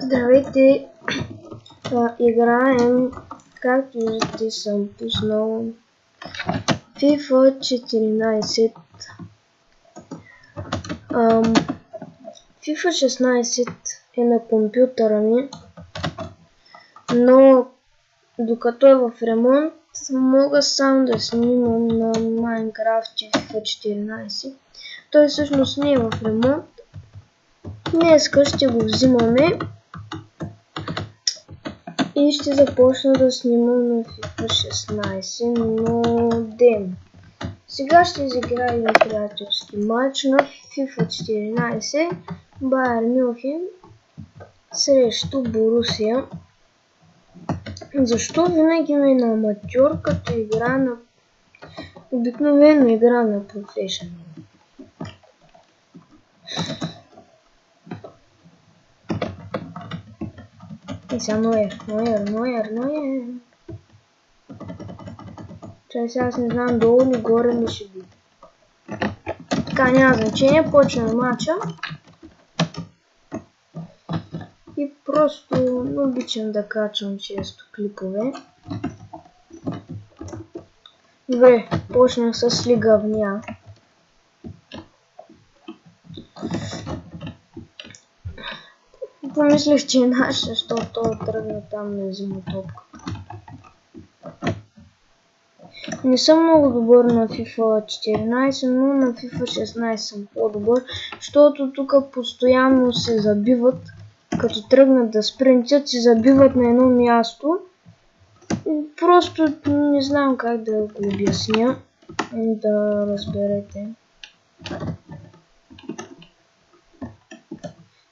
Здравейте! Играем, както виждате съм пуснал FIFA 14. FIFA 16 е на компютъра ми, но докато е в ремонт, мога само да снимам на Minecraft и FIFA 14. Той всъщност не е в ремонт. Днеска ще го взимаме и ще започна да снимам на FIFA 16, но демо. Сега ще изиграем приятелски матч на FIFA 14 Байер Мюнхен срещу Борусия. Защо винаги ми е на аматьор, като игра на обикновено игра на професионал? И сега Нойер. Чай сега аз не знам долу или горе ми ще би. Така, няма значение, почваме матча. И просто обичам да качвам често клипове. Добре, почнах с лигавня. Помислих, че е наш, защото той тръгна там да взима топка. Не съм много добър на FIFA 14, но на FIFA 16 съм по-добър, защото тук постоянно се забиват, като тръгнат да спринтят, се забиват на едно място. Просто не знам как да го обясня, да разберете.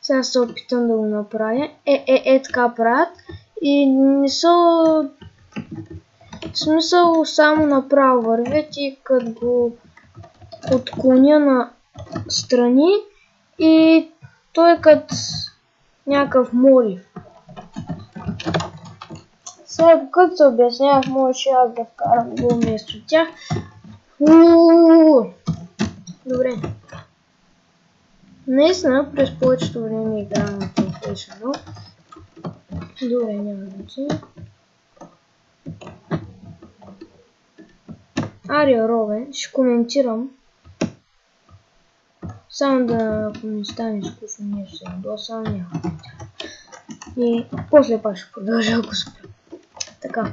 Сега се опитам да го направя. Така правят и не са... В смисъл само направо вървят и като го отклоня на страни и той е като някакъв молив. Сега като се обяснявах, можеше аз да вкарам го вместо тях. Добре. Наистина през повечето време играм на професионал. Добре, няма значение. Ария Ровен, ще коментирам. Само да, ако не стане скучно, не ще се ядосам, няма. И после пак ще продължа, ако спя. Така.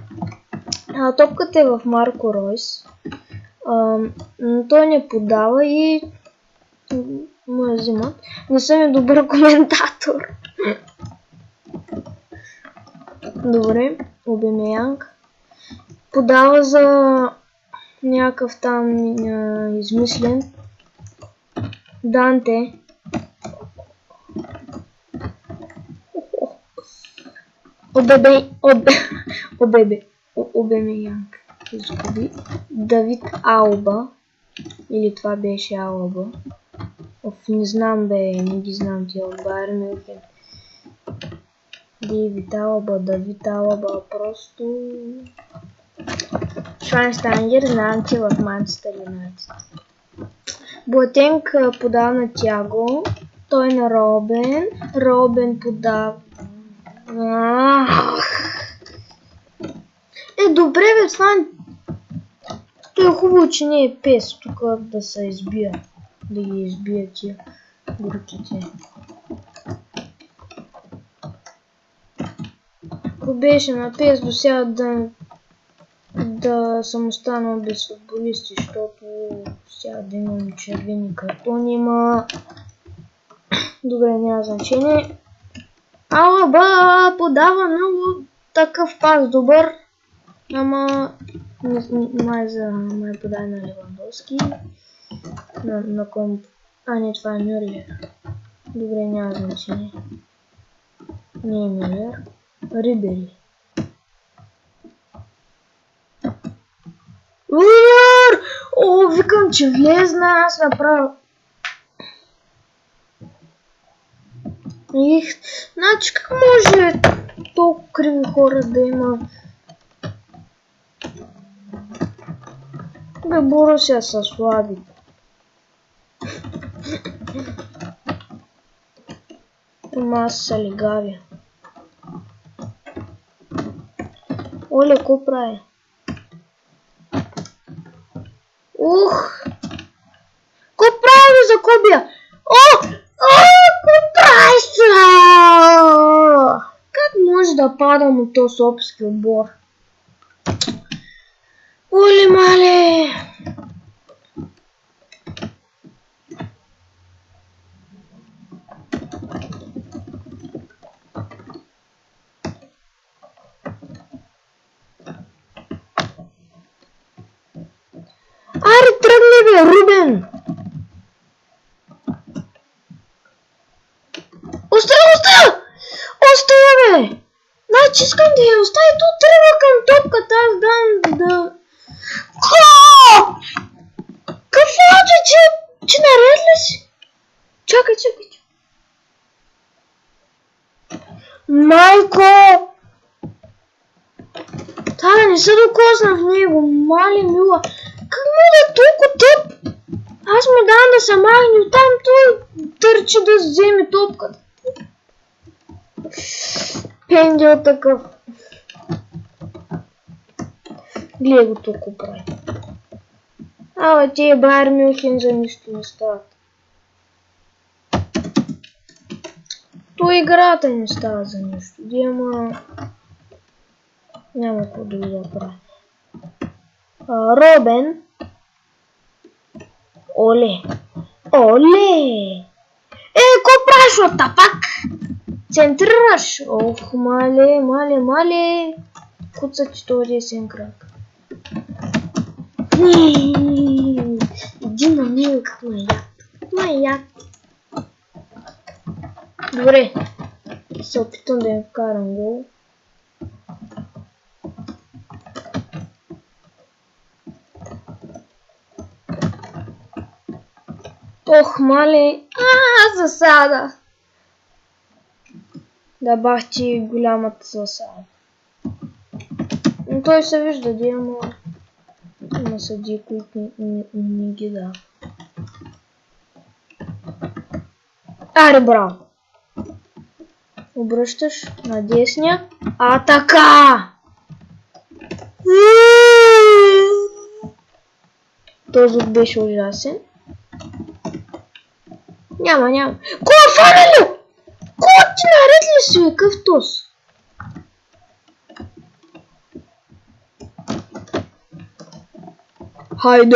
Топката е в Марко Ройс. Той не подава и му я взимат. Не съм и добър коментатор. Добре, Обемеянг. Подава за някакъв там измислен Данте. Обемеянг изгуби. Давид Алба. Или това беше Алба. Не знам не ги знам тия от Байер Мюнхен. Давид Алба, просто... Швайнстайгер, знам, че в Манчестър Юнайтед. Боатенг подава на Тяго, той на Робен, Робен подава... Добре бе, това той е хубаво, че не е пес тук да се избия, да ги избия тия бурките. Ако беше на пес до сега да съм останал без футболисти, защото сега да имам червени картони, има... Добре, няма значение. Алаба подава много такъв пас добър, ама май подай на Левандовски. На ком... не, това е Мюрлер. Добре, няма значение. Не е Мюрлер. Рибери. Викам, че влезна, аз направо. Значи как може толкова криви хора да има? Бе, Борусия са слаби. Ама аз са легави. Оле, какво прави? Ух! Какво прави за кобия? О! Какво правиш? Как може да падам от този сопски отбор? Оле, мале! Аре, тръгни бе, Рубен! Оставя! Оставя бе! Значи искам да я оставя, то тръгва към топката, аз дам да... Какво че наред ли си? Чакай. Майко! Тая не се докосна в него, мале мила. Как му да е толкова тъп? Аз му дам да се махне, оттам той търчи да вземе топката. Пендел такъв. Гледай го толкова прави. Абе, тия Байер Мюнхен за нищо не стават. То играта не става за нищо. Диама... Няма какво да прави. Робен. Оле. Какво правиш от тапак? Центрираш. Ох, мале. Куца ти този десен крак. Иди на него как маяк. Добре. Се опитам да им вкарам гол. Ох, мале. Засада. Да бах ти голямата засада. Но той се вижда, да има съдии, които не ги дава. Аре, браво! Обръщаш на десния. Атака! Този звук беше ужасен. Няма. Кой фанали? Кой ти наред ли си, бе? Къв тоз? Хайде!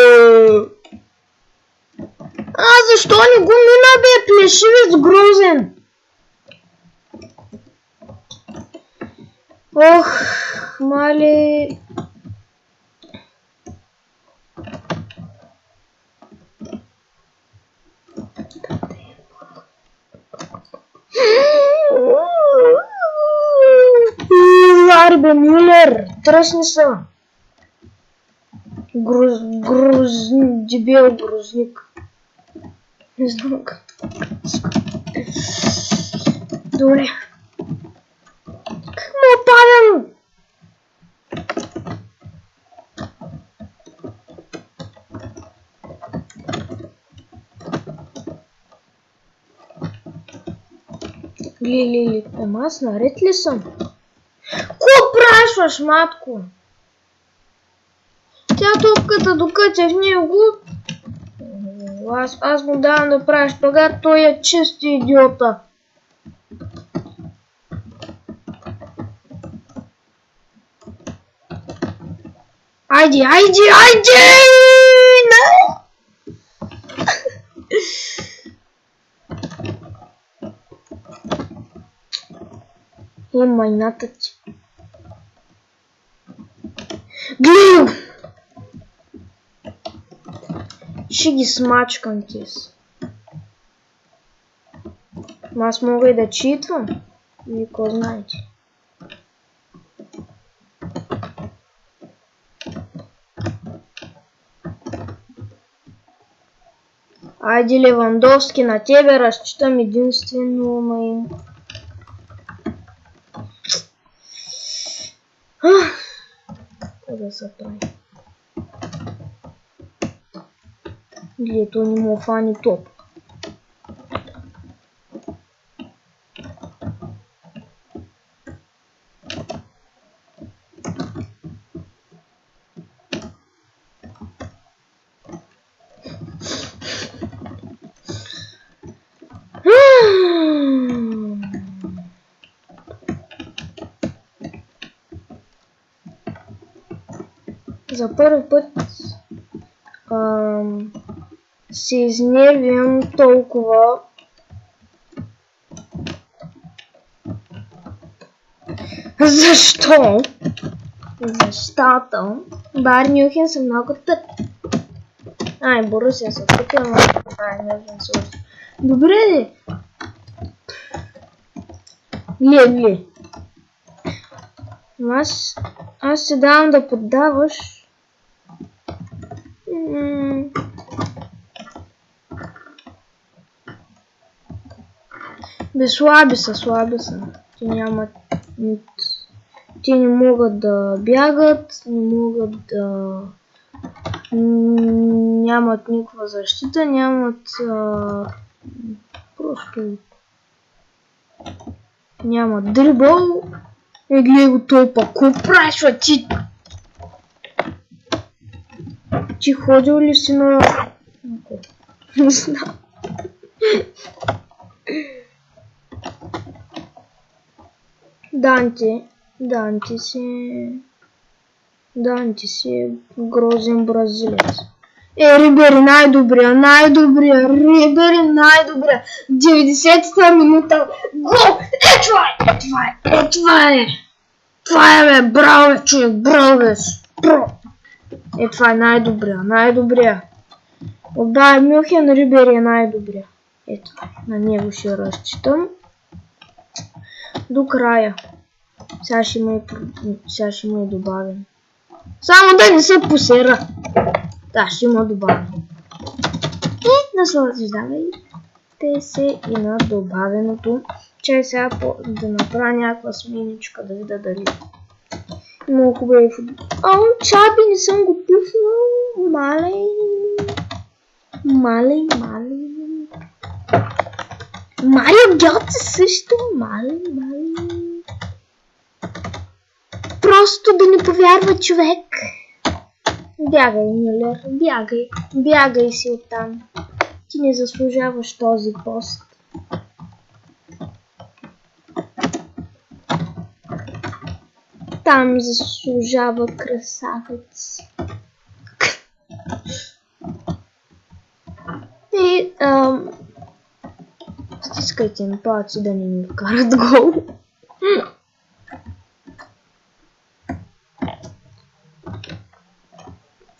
Защо не го мина, бе? Плешивец грозен! Ох, мале... Арбе Мюллер, тръсни са. Дебел грозник. Не знам как. Добре. Как му падам? Глили, ама аз наред ли съм? Ко прашваш, матко? Тя топката докато е в него. Аз му давам да правиш шпагат, той е чисти идиота. Айде! Майната ти. Гледай! Ще ги смачкам тез. Аз мога и да читвам. И ко знаете. Айде, Левандовски, на тебе разчитам единствено, май... Какво да се прави? Или то не му фани топ. За първи път се изнервям толкова. Защо? Защото Байер Мюнхен са много тъп. Борусия са тук, ама Байер Мюнхен са още. Добре ли? Ле. Аз се давам да поддаваш. Слаби са. Те не могат да бягат, нямат никаква защита, просто нямат дрибъл. Гледай го той пък, какво правиш, ти? Ти ходил ли си на... Не знам. Данти си е грозен бразилец. Рибери най-добрия. Рибери най-добрия. 90-та минута. Гол! Това е, бе, браво, бе, човек, браво, бе. Това е най-добрия. От Байер Мюнхен Рибери е най-добрия. Ето, на него ще разчитам. До края. Сега ще му е добавен. Само да не се посера. Да, ще има добавен. И наслаждавайте се и на добавеното. Чай сега да направя някаква сменичка, да видя дали. Много хубави футбол. Чаби, не съм го пуснал. Малей. Марио Гьоце също. Малей. Просто да не повярва човек. Бягай, Мюлер, бягай си оттам. Ти не заслужаваш този пост. Там заслужава красавец. И стискайте ми палци да не ми вкарат гол.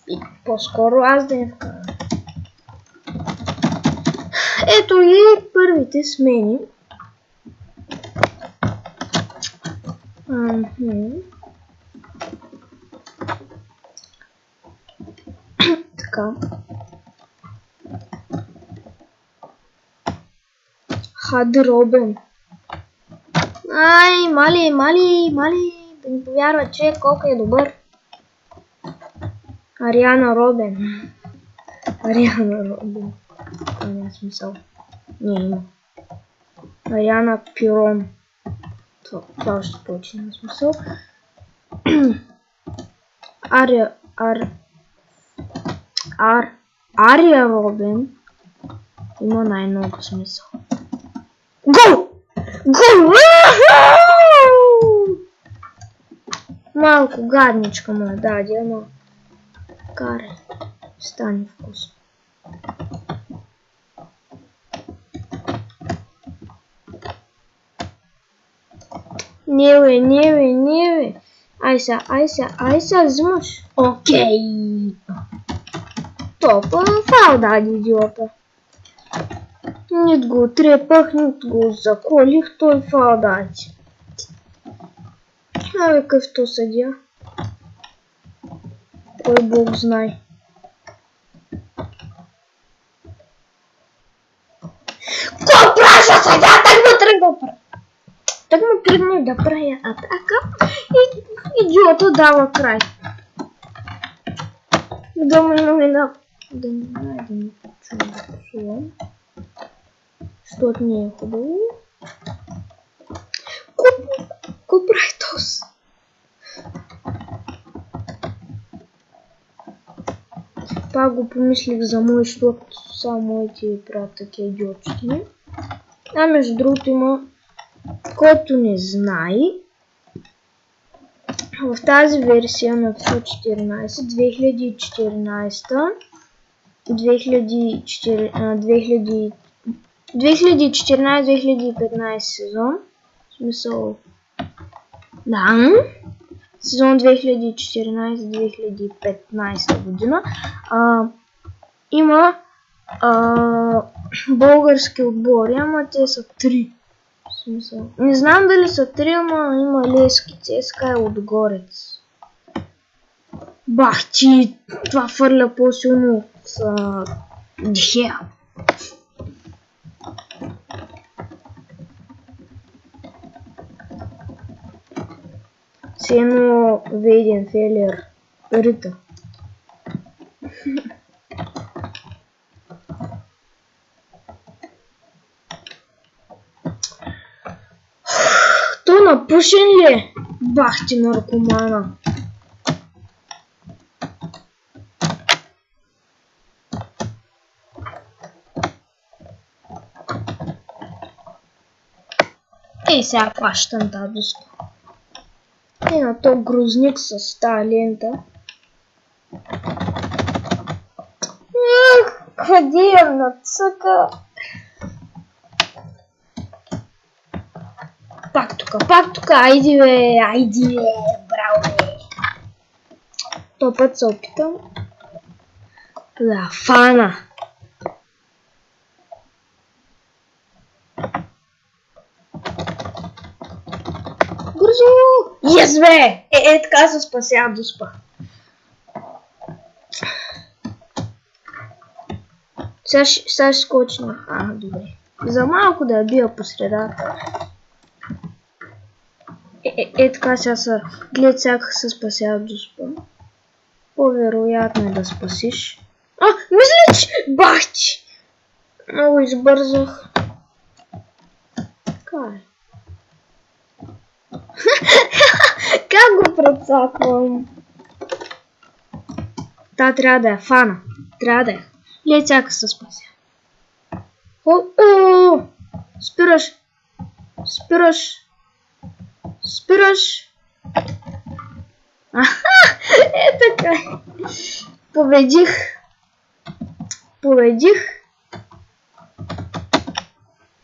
И по-скоро аз да я вкарам. Ето и първите смени. Така. Хади Робен. Мали. Да не повярва, че колко е добър. Ариана Робен. Това няма смисъл. Не има. Ариана Пирон. Това още повече няма смисъл. Ария Робен има най-много смисъл. Гол! Малко гадничка му даде, ама карай. Стане вкусно. Не бе. Айса, взимаш. Окей. Топа, фал даде идиота. Нито го трепах, нито го заколих, той фал даде. Какъвто съдя. Кой Бог знае. Кой праша съдя? Так му тръгна да правя атака и идиота дава край. Да не чуя да чувам. Защото не е хубаво. Ко прави този? Пак го помислих за мой, защото само моите правят такива идиотски. Между другото има, който не знае, В тази версия на FIFA 14, 2014-2015 сезон, в смисъл, да, сезон 2014-2015 година, има български отбори, ама те са 3. В смисъл, не знам дали са 3, ама има Левски, ЦСКА и Лудогорец. Бах ти, това фърля по-силно от Дихея. Сено Вейден Фелер Рита. То напушен ли е? Бах ти наркомана. Ей, сега плащам тази дуска. И на то грузник с тази лента. Къде я нацъка? Пак тука, айди бе, браво бе. То път се опитам. Да, фана. Бързо! Yes, бе! Така се спася Дуспа. Сега ще скочна. Добре. За малко да я бия по средата. Така сега са. Глед сега се спася Дуспа. По-вероятно е да спасиш. Мисля, че бах ти! Много избързах. Така е. Как го прецаквам? Та трябва да я фана. Трябва да я. Глед сега се спася. Спираш. Така. Победих.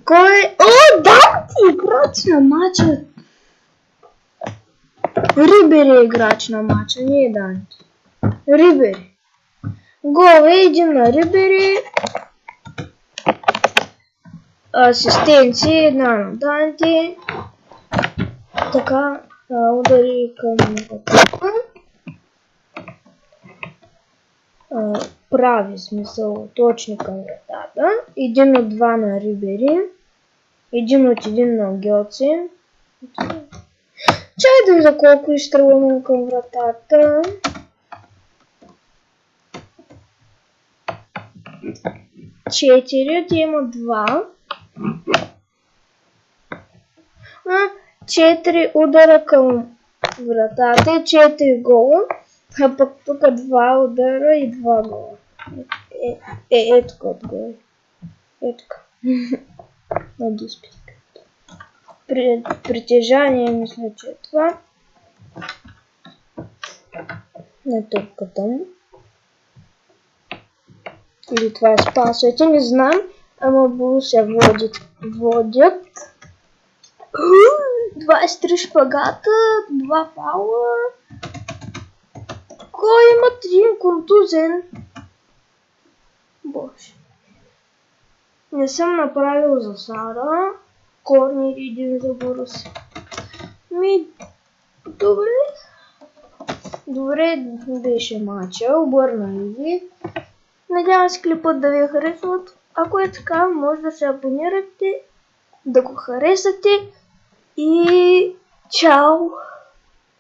Кой? Данти, играч на матча. Рибери е играч на матча, не е Данти. Рибери. Гол е един на Рибери. Асистенции една на Данти. Така, удари към атака. Прави смисъл точни към вратата. 1 от 2 на Рибери. 1 от 1 на Гьоци. Чай да видя колко изстрелвам към вратата. 4, ти има 2. 4 удара към вратата и 4 гола. А пък тук 2 удара и 2 гола. Етко отгоре. Етко. На диспит. Притежание мисля, че е това. На топката му. Или това е спасвайте, не знам. Ама Борусия водят. 23 шпагата, 2 фаула. Кой има 3 контузен? Боже. Не съм направил засада. Корнер един за Борусия. Добре беше матча. Обърна ви. Надявам се клипът да ви е харесват. Ако е така, може да се абонирате, да го харесате и чао!